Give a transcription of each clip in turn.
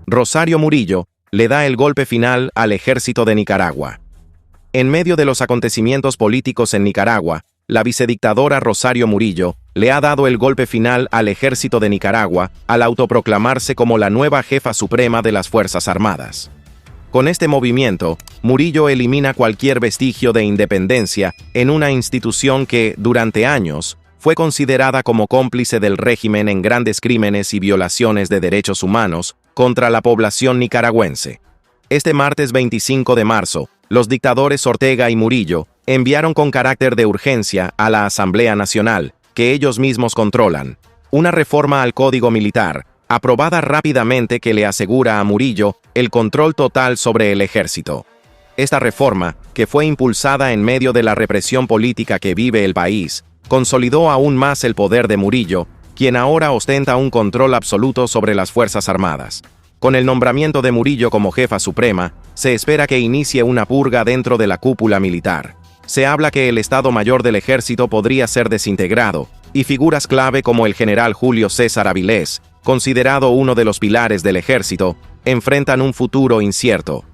Rosario Murillo, le da el golpe final al ejército de Nicaragua. En medio de los acontecimientos políticos en Nicaragua, la vicedictadora Rosario Murillo le ha dado el golpe final al ejército de Nicaragua al autoproclamarse como la nueva jefa suprema de las Fuerzas Armadas. Con este movimiento, Murillo elimina cualquier vestigio de independencia en una institución que, durante años, fue considerada como cómplice del régimen en grandes crímenes y violaciones de derechos humanos contra la población nicaragüense. Este martes 25 de marzo, los dictadores Ortega y Murillo enviaron con carácter de urgencia a la Asamblea Nacional, que ellos mismos controlan, una reforma al Código Militar, aprobada rápidamente que le asegura a Murillo el control total sobre el ejército. Esta reforma, que fue impulsada en medio de la represión política que vive el país, consolidó aún más el poder de Murillo, quien ahora ostenta un control absoluto sobre las Fuerzas Armadas. Con el nombramiento de Murillo como jefa suprema, se espera que inicie una purga dentro de la cúpula militar. Se habla que el Estado Mayor del Ejército podría ser desintegrado, y figuras clave como el general Julio César Avilés, considerado uno de los pilares del ejército, enfrentan un futuro incierto.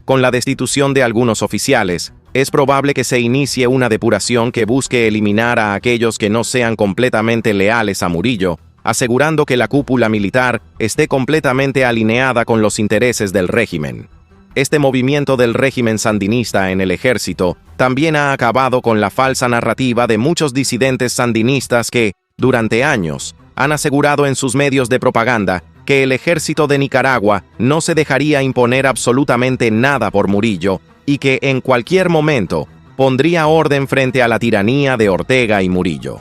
Con la destitución de algunos oficiales, es probable que se inicie una depuración que busque eliminar a aquellos que no sean completamente leales a Murillo, asegurando que la cúpula militar esté completamente alineada con los intereses del régimen. Este movimiento del régimen sandinista en el ejército también ha acabado con la falsa narrativa de muchos disidentes sandinistas que, durante años, han asegurado en sus medios de propaganda que el ejército de Nicaragua no se dejaría imponer absolutamente nada por Murillo y que en cualquier momento pondría orden frente a la tiranía de Ortega y Murillo.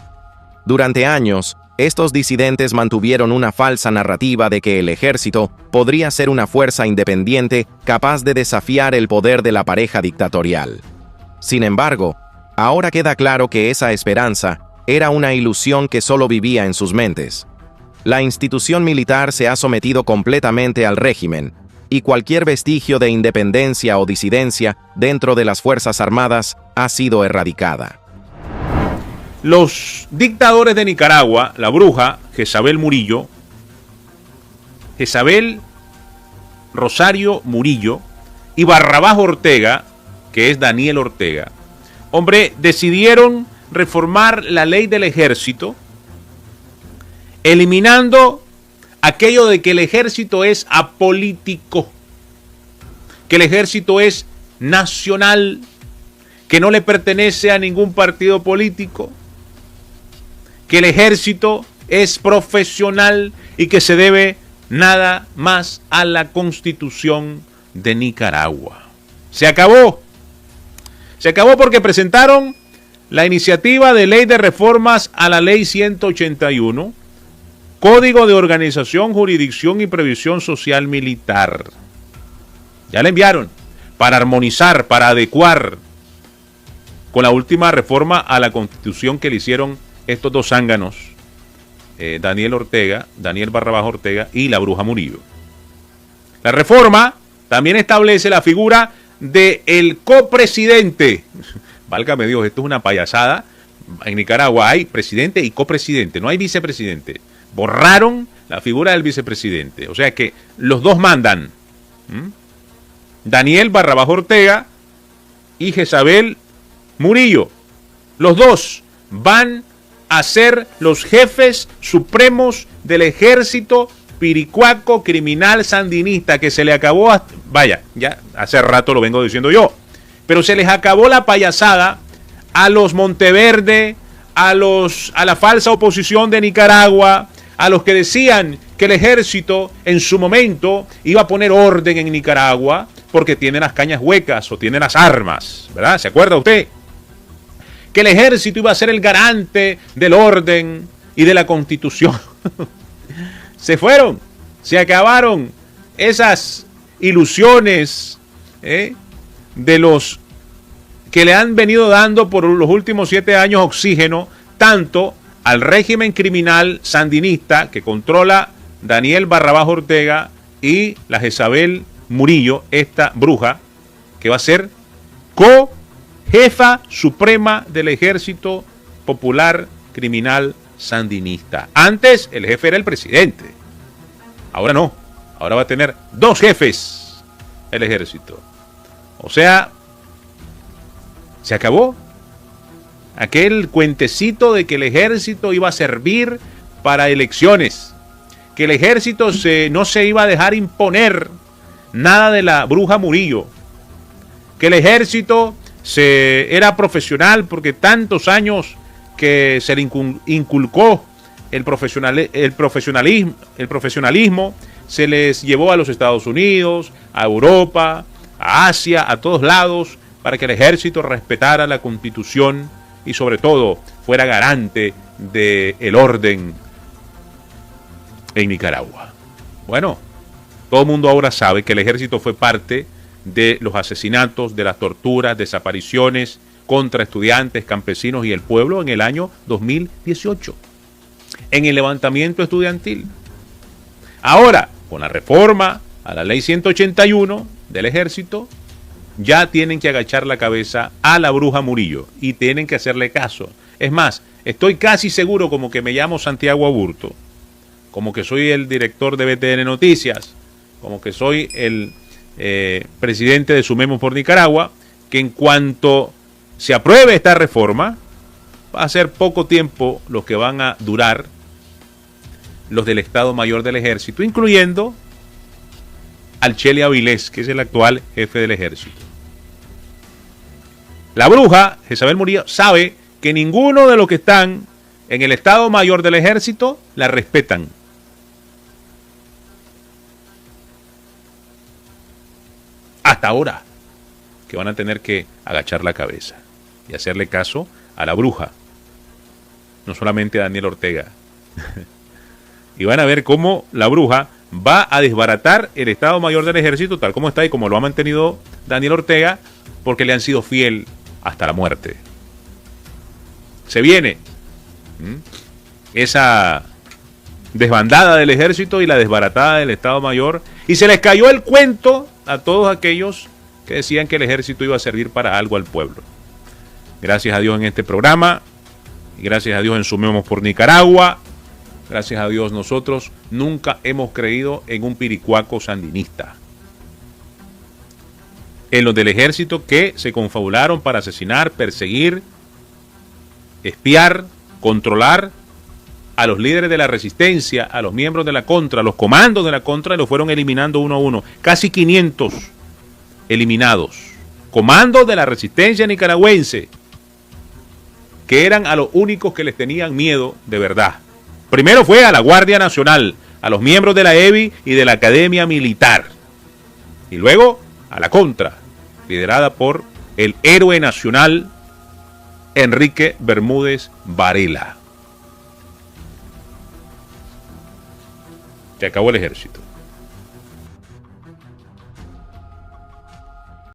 Durante años, estos disidentes mantuvieron una falsa narrativa de que el ejército podría ser una fuerza independiente capaz de desafiar el poder de la pareja dictatorial. Sin embargo, ahora queda claro que esa esperanza era una ilusión que solo vivía en sus mentes. La institución militar se ha sometido completamente al régimen, y cualquier vestigio de independencia o disidencia dentro de las Fuerzas Armadas ha sido erradicada. Los dictadores de Nicaragua, la bruja Jezabel Murillo, Jezabel Rosario Murillo y Barrabás Ortega, que es Daniel Ortega, hombre, decidieron reformar la ley del ejército, eliminando aquello de que el ejército es apolítico, que el ejército es nacional, que no le pertenece a ningún partido político, que el ejército es profesional y que se debe nada más a la Constitución de Nicaragua. Se acabó. Se acabó porque presentaron la iniciativa de ley de reformas a la ley 181, Código de Organización, Jurisdicción y Previsión Social Militar. Ya la enviaron para armonizar, para adecuar con la última reforma a la Constitución que le hicieron estos dos zánganos, Daniel Barrabás Ortega y la bruja Murillo. La reforma también establece la figura del copresidente. Válgame Dios, esto es una payasada. En Nicaragua hay presidente y copresidente, no hay vicepresidente. Borraron la figura del vicepresidente. O sea que los dos mandan. Daniel Barrabás Ortega y Jezabel Murillo. Los dos van a ser los jefes supremos del ejército piricuaco criminal sandinista que se le acabó, vaya, ya hace rato lo vengo diciendo yo, pero se les acabó la payasada a los Monteverde, a la falsa oposición de Nicaragua, a los que decían que el ejército en su momento iba a poner orden en Nicaragua porque tiene las cañas huecas o tiene las armas, ¿verdad? ¿Se acuerda usted? Que el ejército iba a ser el garante del orden y de la Constitución. Se fueron, se acabaron esas ilusiones de los que le han venido dando por los últimos 7 años oxígeno, tanto al régimen criminal sandinista que controla Daniel Barrabás Ortega y la Jezabel Murillo, esta bruja, que va a ser jefa suprema del Ejército Popular Criminal Sandinista. Antes el jefe era el presidente. Ahora no. Ahora va a tener 2 jefes el ejército. O sea, se acabó aquel cuentecito de que el ejército iba a servir para elecciones, que el ejército no se iba a dejar imponer nada de la bruja Murillo, que el ejército era profesional porque tantos años que se le inculcó el profesionalismo, se les llevó a los Estados Unidos, a Europa, a Asia, a todos lados, para que el ejército respetara la Constitución y sobre todo fuera garante del orden en Nicaragua. Bueno, todo el mundo ahora sabe que el ejército fue parte de los asesinatos, de las torturas, desapariciones contra estudiantes, campesinos y el pueblo en el año 2018, en el levantamiento estudiantil. Ahora, con la reforma a la ley 181 del ejército, ya tienen que agachar la cabeza a la bruja Murillo y tienen que hacerle caso. Es más, estoy casi seguro, como que me llamo Santiago Aburto, como que soy el director de BTN Noticias, como que soy el presidente de Sumemos por Nicaragua, que en cuanto se apruebe esta reforma, va a ser poco tiempo los que van a durar los del Estado Mayor del Ejército, incluyendo al Chele Avilés, que es el actual jefe del ejército. La bruja, Jezabel Murillo, sabe que ninguno de los que están en el Estado Mayor del Ejército la respetan. Hasta ahora, que van a tener que agachar la cabeza y hacerle caso a la bruja, no solamente a Daniel Ortega. Y van a ver cómo la bruja va a desbaratar el Estado Mayor del Ejército tal como está y como lo ha mantenido Daniel Ortega, porque le han sido fiel hasta la muerte. Se viene esa desbandada del ejército y la desbaratada del Estado Mayor, y se les cayó el cuento a todos aquellos que decían que el ejército iba a servir para algo al pueblo. Gracias a Dios en este programa, y gracias a Dios en Sumemos por Nicaragua, gracias a Dios nosotros nunca hemos creído en un piricuaco sandinista. En los del ejército que se confabularon para asesinar, perseguir, espiar, controlar a los líderes de la resistencia, a los miembros de la contra, a los comandos de la contra, y los fueron eliminando uno a uno. Casi 500 eliminados. Comandos de la resistencia nicaragüense, que eran a los únicos que les tenían miedo de verdad. Primero fue a la Guardia Nacional, a los miembros de la EBI y de la Academia Militar. Y luego a la contra, liderada por el héroe nacional Enrique Bermúdez Varela. Se acabó el ejército.